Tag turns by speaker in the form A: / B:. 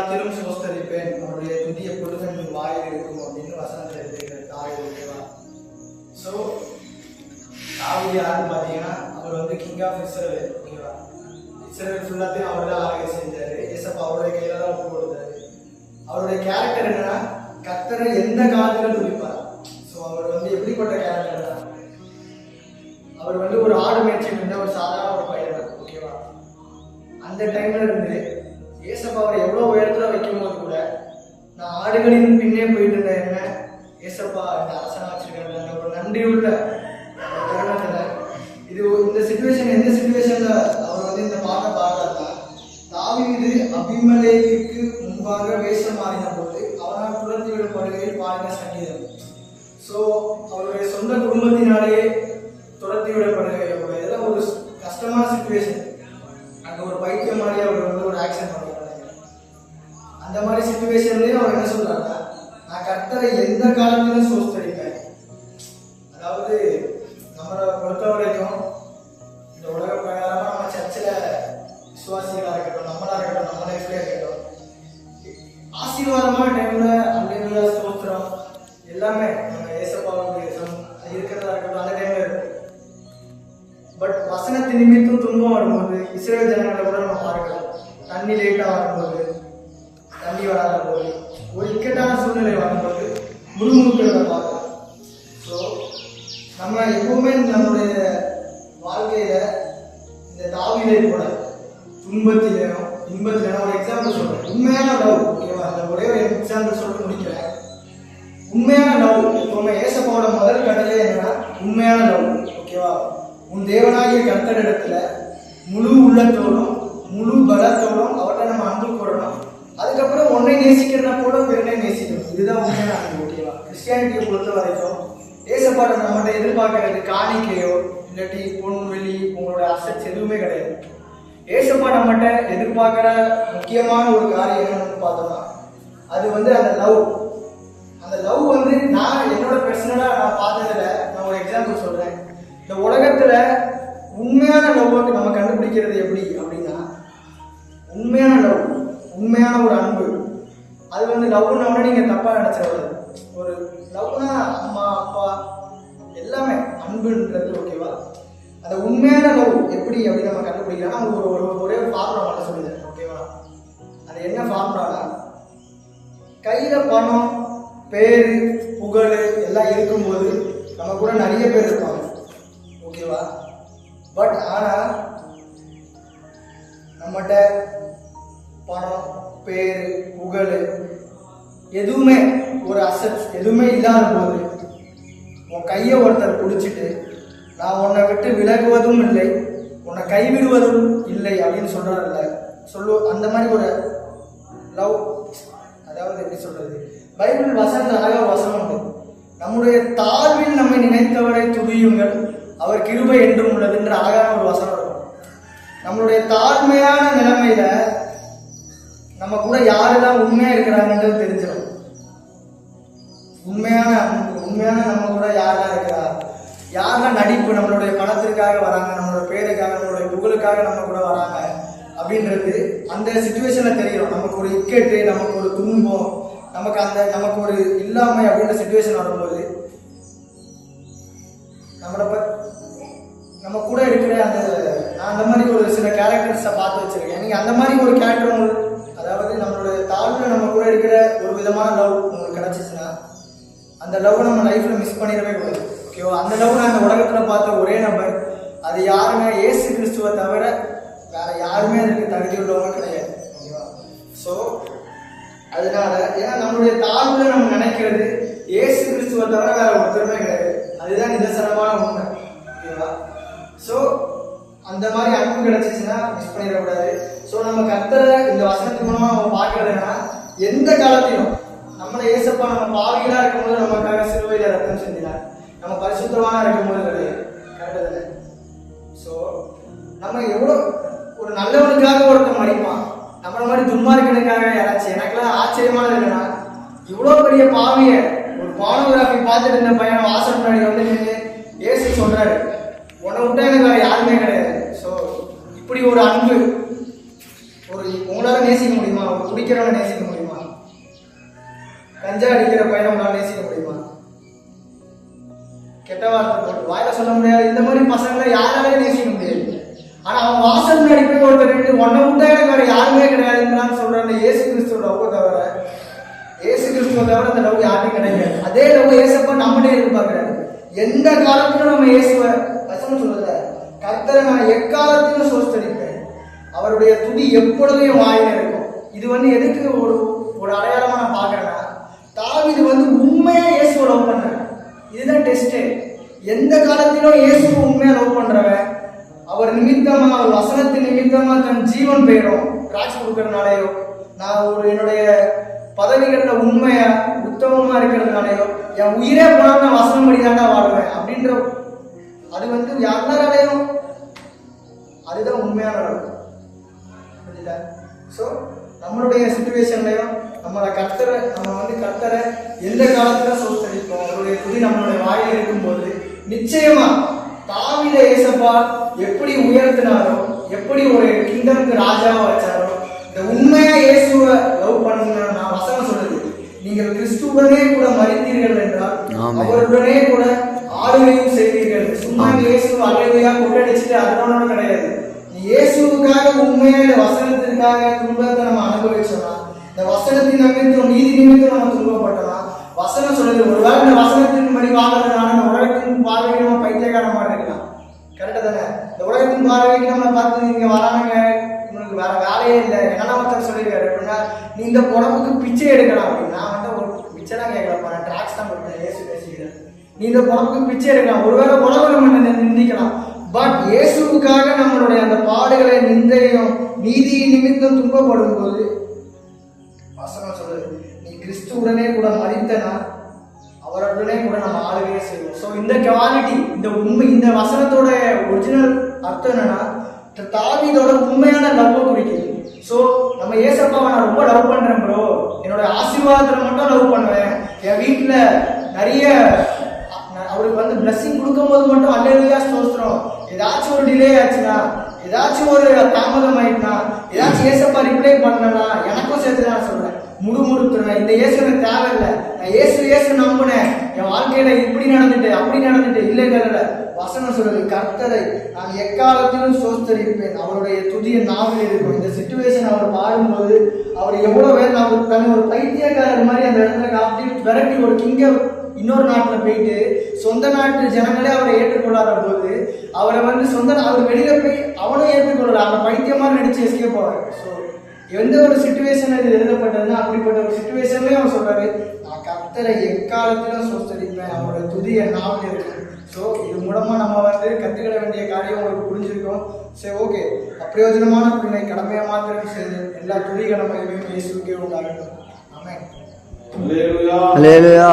A: காலத்திலும் சோஸ்தரிப்பேன், அவருடைய துதி எப்பொழுதும் என் வாயில் இருக்கும் அப்படின்னு வசனத்தை எழுதுகிறார் தாவீது. ஓகேவா? ஸோ தாவீது யாருன்னு பார்த்தீங்கன்னா அவர் வந்து கிங் ஆஃப் இஸ்ரவேல். ஓகேவா? இஸ்ரவேல் ஃபுல்லாத்தையும் அவர் தான் ஆளுகை செஞ்சாரு. ஏசப்பா அவருடைய கையில தான் ஒப்பு கொடுத்தாரு. அவருடைய கேரக்டர் என்னன்னா கர்த்தரை எந்த காலத்திலும் துதிப்பார். ஸோ அவர் வந்து எப்படிப்பட்ட கேரக்டர்னா அவர் வந்து ஒரு ஆடு மேய்ச்சி இருந்த ஒரு சாதாரண ஒரு பையன். ஓகேவா? அந்த டைம்ல இருந்து ஏசப்பா அவரை எவ்வளவு உயரத்துல வைக்கும் போது கூட நான் ஆடுகளின் பின்னே போயிட்டு இருந்தேன். என்ன ஏசப்பா இந்த அரசனா வச்சிருக்காங்க அந்த ஒரு நன்றியுள்ள தருணத்துல இது இந்த சிச்சுவேஷன் எந்த சிச்சுவேஷன்ல அவர் வந்து இந்த பாட்டை பாடுறாருன்னா தாவீது அபிமெலேக்குக்கு முன்பாக வேஷம் மாறின போது அவரால் துரத்தி விடப்படுகையில் பாடின சங்கீதம். ஸோ அவருடைய சொந்த குடும்பத்தினாலேயே துரத்தி விடப்படுகை இதெல்லாம் ஒரு கஷ்டமான சிச்சுவேஷன். அங்க ஒரு பைத்தியம் மாதிரி அவர் வந்து ஒரு ஆக்ஷன் பண்ணுறாங்க. அந்த மாதிரி சிச்சுவேஷன்லயே அவர் என்ன சொல்றாருன்னா நான் கர்த்தரை எந்த காலத்திலும் சோஸ்தரிப்பேன். அதாவது நம்மளை பொறுத்த வரைக்கும் இந்த உலக பிரகாரமா நம்ம சர்ச்சில் விசுவாசிகளா இருக்கட்டும், நம்மளா இருக்கட்டும், நம்ம லைஃப்லயே இருக்கட்டும், ஆசீர்வாதமான டைம்ல அல்லேலூயா ஸ்தோத்திரம் எல்லாமே நம்ம ஏசப்பாவுடைய இருக்கிறதா இருக்கட்டும் அந்த டைம்ல இருக்கும். பட் வசனத்தின் நிமித்தம் துன்பம் வரும்போது இஸ்ரேல் ஜனங்களை கூட நம்ம பார்க்கலாம். தண்ணி லேட்டா வரும்போது, தண்ணி வராத போது, ஒரு இக்கட்டான சூழ்நிலை வரும்போது முழுமுழுக்கிறத பார்க்கலாம். ஸோ நம்ம எப்பவுமே நம்மளுடைய வாழ்க்கையில இந்த தாவீதை போல துன்பத்திலையும் இன்பத்திலையும் ஒரு எக்ஸாம்பிள் சொல்றேன். உண்மையான லவ். ஓகேவா? அந்த ஒரே ஒரு எக்ஸாம்பிள் சொல்லிட்டு முடிக்கிறேன். உண்மையான லவ் எப்பவுமே ஏசப்பாவோட முதல் கடலே என்னன்னா உண்மையான லவ். ஓகேவா? உன் தேவனாகிய கர்த்தரிடத்துல முழு உள்ளத்தோடும் முழு பலத்தோடும் அவர்கிட்ட நம்ம அன்பு கூறணும். அதுக்கப்புறம் உன்னை நேசிக்கிறத போல பிறனை நேசிக்கணும். இதுதான் உண்மையான அன்பு. ஓகேவா? கிறிஸ்டியானிட்டியை பொறுத்த வரைக்கும் ஏசப்பாட்ட நம்மகிட்ட எதிர்பார்க்கறது காணிக்கையோ இல்லாட்டி பொன் வெளி உங்களோட அசட்ஸ் எதுவுமே கிடையாது. ஏசப்பா நம்மகிட்ட எதிர்பார்க்கிற முக்கியமான ஒரு காரியம் என்னன்னு பார்த்தோம்னா அது வந்து அந்த லவ். அந்த லவ் வந்து நான் என்னோட பர்சனலா நான் பார்த்ததுல நான் ஒரு எக்ஸாம்பிள் சொல்றேன். இந்த உலகத்துல உண்மையான லவ் நம்ம கண்டுபிடிக்கிறது எப்படி அப்படின்னா உண்மையான லவ், உண்மையான ஒரு அன்பு. அது வந்து லவ்னா நீங்க தப்பா நினைச்சிடக்கூடாது. ஒரு லவ்னா அம்மா அப்பா எல்லாமே அன்புன்றது. ஓகேவா? அந்த உண்மையான லவ் எப்படி அப்படி நம்ம கண்டுபிடிக்கலாம் ஒரே ஒரு ஃபார்முலா மட்டும் சொல்லுது. ஓகேவா? அது என்ன ஃபார்முலானா கையில பணம் பேரு புகழ் எல்லாம் இருக்கும்போது நம்ம கூட நிறைய பேர் இருப்பாங்க. ஓகேவா? பட் ஆனா நம்மகிட்ட பணம் பேரு புகழ் எதுவுமே ஒரு அசட்ஸ் எதுவுமே இல்லாத போது உன் கையை ஒருத்தர் பிடிச்சிட்டு நான் உன்னை விட்டு விலகுவதும் இல்லை உன்னை கைவிடுவதும் இல்லை அப்படின்னு சொல்றாருல்ல அந்த மாதிரி ஒரு லவ். அதாவது எப்படி சொல்றது, பைபிள் வசனத்துல அழகா வசனம் உண்டு. நம்முடைய தாழ்வில் நம்மை நினைத்தவரை துதியுங்கள் அவர் கிருபை என்றும் உள்ளதுன்ற அழகான ஒரு வசனம் இருக்கும். நம்மளுடைய தாழ்மையான நிலைமையில நம்ம கூட யாரெல்லாம் உண்மையா இருக்கிறாங்கன்றது தெரிஞ்சிடும். உண்மையான நம்ம கூட யாரெல்லாம் இருக்கிறா, யாரெல்லாம் நடிப்பு நம்மளுடைய பணத்திற்காக வராங்க, நம்மளோட பேருக்காக நம்மளுடைய புகழுக்காக நம்ம கூட வராங்க அப்படின்றது அந்த சிச்சுவேஷன்ல தெரியும். நமக்கு ஒரு இக்கெட்டு, நமக்கு ஒரு துன்பம், நமக்கு ஒரு இல்லாமை அப்படின்ற சிச்சுவேஷன் வரும்போது நம்ம கூட இருக்கிற நான் அந்த மாதிரி ஒரு சில கேரக்டர்ஸை பார்த்து வச்சிருக்கேன். நீங்க அந்த மாதிரி ஒரு கேரக்டர், அதாவது நம்மளுடைய தாழ்வுல நம்ம கூட இருக்கிற ஒரு விதமான லவ் உங்களுக்கு கிடைச்சிச்சுன்னா அந்த லவ் நம்ம லைஃப்ல மிஸ் பண்ணிடவே கூடாது. ஓகேவா? அந்த லவ் நான் இந்த உலகத்துல பார்த்த ஒரே நபர் அது யாருன்னா இயேசு கிறிஸ்துவை தவிர வேற யாருமே அதுக்கு தகுதி உள்ளவங்க கிடையாது. ஓகேவா? ஸோ அதனால ஏன்னா நம்மளுடைய தாழ்வுல நம்ம நினைக்கிறது இயேசு கிறிஸ்துவை தவிர வேற ஒருத்தருமே கிடையாது. அதுதான் நிதர்சனமான உண்மை. ஓகேவா? ஸோ அந்த மாதிரி அன்பு கிடைச்சிச்சுன்னா மிஸ் பண்ணிடக்கூடாது. ஸோ நம்ம கர்த்தரை இந்த வசனத்து மூலமா நம்ம பார்க்கறது என்னன்னா எந்த காலத்திலும் நம்மளை ஏசப்பா நம்ம பாவிகளா இருக்கும்போது நமக்காக சிலுவையில ரத்தம் செஞ்சினார். நம்ம பரிசுத்தமான இருக்கும்போது கிடையாது. கரெக்டு. ஸோ நம்ம எவ்வளோ ஒரு நல்லவனுக்காக ஒருத்தன் மடிப்பான், நம்மள மாதிரி துன்மார்க்கனுக்காக யாராச்சும். எனக்கெல்லாம் ஆச்சரியமானது என்னன்னா இவ்வளோ பெரிய பாவிய ஒரு பானோகிராஃபி பார்த்துட்டு இருந்த பையன் வாசல் முன்னாடி வந்து நின்று ஏசு சொல்றாரு உன்னை விட்டா எனக்கு வேற யாருமே கிடையாது. ஸோ இப்படி ஒரு அன்பு ஒரு உங்களால நேசிக்க முடியுமா? ஒரு குடிக்கிறவனை நேசிக்க முடியுமா? கஞ்சா அடிக்கிற பையனை உங்களால் நேசிக்க முடியுமா? கெட்ட வார்த்தை போட்டு வாயில சொல்ல முடியாது. இந்த மாதிரி பசங்களை யாராலையும் நேசிக்க முடியாது. ஆனா அவன் வாசல் முன்னாடி போய் ஒருத்தர் ரெண்டு ஒன்ன விட்டா எனக்கு வேற யாருமே கிடையாதுன்னு சொல்ற அந்த இயேசு கிறிஸ்துவ லவ் தவிர, இயேசு கிறிஸ்துவ தவிர அந்த லவ் யாருமே கிடையாது. அதே லவ் இயேசப்பா நம்மளே எதிர்பார்க்கிறாரு. எந்த காலத்திலும் நம்ம இயேசுவ வசனம் சொல்லுத, கர்த்தரை நான் எக்காலத்திலும் சோஸ்தரிப்பேன், அவருடைய துதி எப்பொழுதும் என் வாயில இருக்கும். இது வந்து எதுக்கு ஒரு அடையாளமா நான் பாக்குறேன்னா, தாவீது வந்து உண்மையா இயேசுவை லவ் பண்ண. இதுதான் டெஸ்டே. எந்த காலத்திலும் இயேசுவை உண்மையா லவ் பண்றவன் அவர் நிமித்தமா, அவர் வசனத்தின் நிமித்தமா தன் ஜீவன் போயிடும். காட்சி கொடுக்கறதுனாலயோ, நான் என்னுடைய பதவிகள்ல உண்மையா உத்தமமா இருக்கிறதுனாலயோ, என் உயிரே போனாலும் நான் வசனம் படிதாண்டா வாழ்வேன் அப்படின்ற அது வந்து யாராலையும் அதுதான் உண்மையான அளவு. புரியுதா? ஸோ நம்மளுடைய சிச்சுவேஷன்லையும் நம்ம வந்து கர்த்தரை எந்த காலத்துல சோஸ்தரிப்போம், அவருடைய துதி நம்மளுடைய வாயில் இருக்கும்போது நிச்சயமா தாவீதை ஏசப்பா எப்படி உயர்த்தினாரோ, எப்படி ஒரு கிங்டம்க்கு ராஜாவா வச்சாரோ, இந்த உண்மையா இயேசுவை லவ் பண்ணுங்க. நான் வசனம் சொல்லுது, நீங்கள் கிறிஸ்துவனே கூட மரித்தீர்கள் என்றால் அவருடனே கூட ஆளுகையும் செய்வீர்கள். சும்மா இயேசு அலைவையா கொட்டடிச்சுட்டு அதனோட கிடையாது. நீ இயேசுக்காக உண்மையா இந்த வசனத்திற்காக துன்பத்தை நம்ம அனுபவிச்சோம்னா, இந்த வசனத்தின் நிமித்தம் நீதி நிமித்தம் நம்ம துன்பப்பட்டோம்னா, வசனம் சொல்லுது, ஒருவேளை இந்த வசனத்தின் படி வாழ்றதுனால இந்த உலகத்தின் பார்வைக்கு நம்ம பைத்தியக்கார மாதிரி இருக்கலாம். கரெக்டா தானே? இந்த உலகத்தின் பார்வைக்கு நம்ம பார்த்து இங்க வரானுங்க, இவனுக்கு வேற வேலையே இல்லை, என்ன ஒருத்தர் சொல்லியிருக்காரு அப்படின்னா, நீ இந்த உடம்புக்கு பிச்சை எடுக்கலாம் அப்படின்னு. நான் வந்து ஒரு பிச்சைலாம் கேட்கலாம், நான் ட்ராக்ஸ் தான் கொடுத்தேன். இயேசு பேசிக்கிறேன், நீ இந்த உடம்புக்கு பிச்சை எடுக்கலாம், ஒருவேளை உலகம் நம்ம நிந்திக்கலாம். பட் இயேசுக்காக நம்மளுடைய அந்த பாடுகளை நிந்தையும் நீதி நிமித்தம் துன்பப்படும் போது வசனம் சொல்லுது, நீ கிறிஸ்துவுடனே கூட மரித்தனா அவருடனே கூட நம்ம ஆளுகையே செய்வோம். ஸோ இந்த குவாலிட்டி, இந்த உண்மை, இந்த வசனத்தோட ஒரிஜினல் அர்த்தம் என்னன்னா, தாவீதோட உண்மையான லவ் குறிக்குது. ஸோ நம்ம ஏசப்பாவை நான் ரொம்ப லவ் பண்றேன் ப்ரோ, என்னோட ஆசீர்வாதத்துல மட்டும் லவ் பண்ணுவேன், என் வீட்டுல நிறைய அவருக்கு வந்து பிளஸிங் கொடுக்கும் போது மட்டும் அல்லேலூயா ஸ்தோத்திரம், ஏதாச்சும் ஒரு டிலே ஆச்சுன்னா, ஏதாச்சும் ஒரு தாமதம் ஆயிட்டுனா, ஏதாச்சும் ஏசப்பா ரிப்ளை பண்ணனா எனக்கும் சேர்த்து நான் சொல்றேன், முடுமுடுத்துறேன். இந்த இயேசு எனக்கு தேவையில்லை, நான் இயேசு நம்பினேன், என் வாழ்க்கையில இப்படி நடந்துட்டு அப்படி நடந்துட்டு இல்லை இல்லை. வசனம் சொல்றது, கர்த்தரை நான் எக்காலத்திலும் சோஸ்தரிப்பேன், அவருடைய துதிய நாவில் இருக்கும். இந்த சிச்சுவேஷன் அவர் பாடும்போது அவர் எவ்வளவு பேர் தன்னை ஒரு பைத்தியக்காரர் மாதிரி அந்த இடத்துல காட்டி விரட்டி ஒரு கிங்க இன்னொரு நாட்டில் போயிட்டு சொந்த நாட்டு ஜனங்களே அவரை ஏற்றுக்கொள்ளாத போது அவரை வந்து அவர் வெளியில போய் அவனும் ஏற்றுக்கொள்ளல, அந்த பைத்தியமாக நடிச்சு எஸ்கேப் ஆவார். ஸோ எந்த ஒரு சிச்சுவேஷன் இது எழுதப்பட்டதுன்னா, அப்படிப்பட்ட ஒரு சிச்சுவேஷன்லேயும் அவர் சொல்றாரு, நான் கர்த்தரை எக்காலத்திலும் சோஸ்தரிப்பேன், அவரோட துதிய நாவில் இருக்கு. ஸோ இது மூலமா நம்ம வந்து கற்றுக்கிட வேண்டிய காரியம் உங்களுக்கு புரிஞ்சிருக்கோம். சரி, ஓகே. அப்பிரயோஜனமான பிள்ளை கடமையை மாத்திரம் செய்து எல்லா துதிகளும் இயேசுவுக்கே உண்டாகட்டும். ஆமென். அல்லேலூயா.